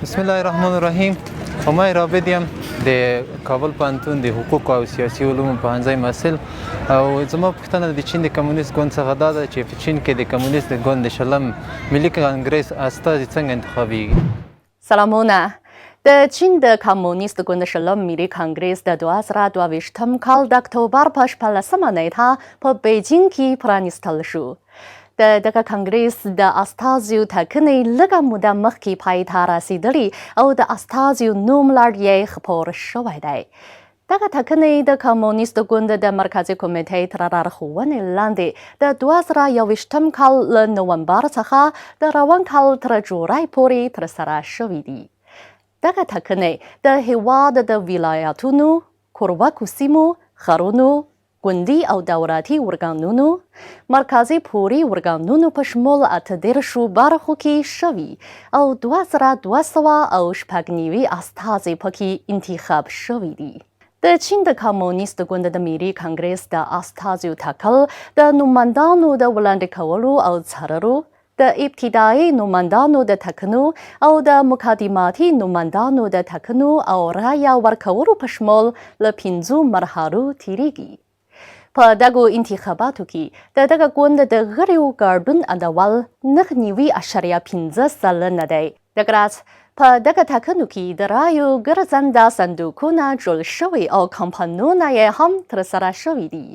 بسم الله الرحمن الرحیم. ما رابط یم د کابل پوهنتون د حقوق او سیاسي علومو پوهنځی محصل او زما پوښتنه د چین د کمونېست ګوند څخه دا ده چې په چین کې د کمونېست ګوند د شلم ملي کانګرېس استازي څنګه انتخابېږي؟ سلامونه. د چین د کمونېست ګوند شلم ملي کانګرېس د 2022 کال د اکتوبر په 14مه نېټه په بېجينګ کې پرانيستل شو. د دغه کانګرېس د استازيو ټاکنې لږه موده مخکې پای ته رسېدلي او د استازيو نوم یې خپور شوی دی. دغه ټاکنې د کمونېست ګوند د مرکزي کمیټې تر لارښوونې لاندې د 2021 کال له نومبر څخه د روان کال تر جولای پورې ترسره شوي دي. دغه ټاکنې د هېواد د ولایتونو، کورواکو سیمو، ښارونو، ګوندي او دولتي ارګانونو، مرکزي پوري ارګانونو په شمول 18 برخو کې شوي او 2296 استازي پکې انتخاب شوي دي. د چین د کمونېست ګوند د ملي کانګرېس د استازیو ټاکل د نوماندانو د وړاندې کولو او څارلو، د ابتدایي نوماندانو د ټاکنو او د مقدماتي نوماندانو د ټاکنو او رایه ورکولو په شمول له 5 مرحلو تیریږي. په دغو انتخاباتو کې د دغه ګوند د غړیو ګډون اندول 9.5 سلنه دی. دغه راز په دغه ټاکنو کې د رایو ګرځنده صندوقونه جوړ شوي او کمپاینونه یې هم ترسره شوي دي.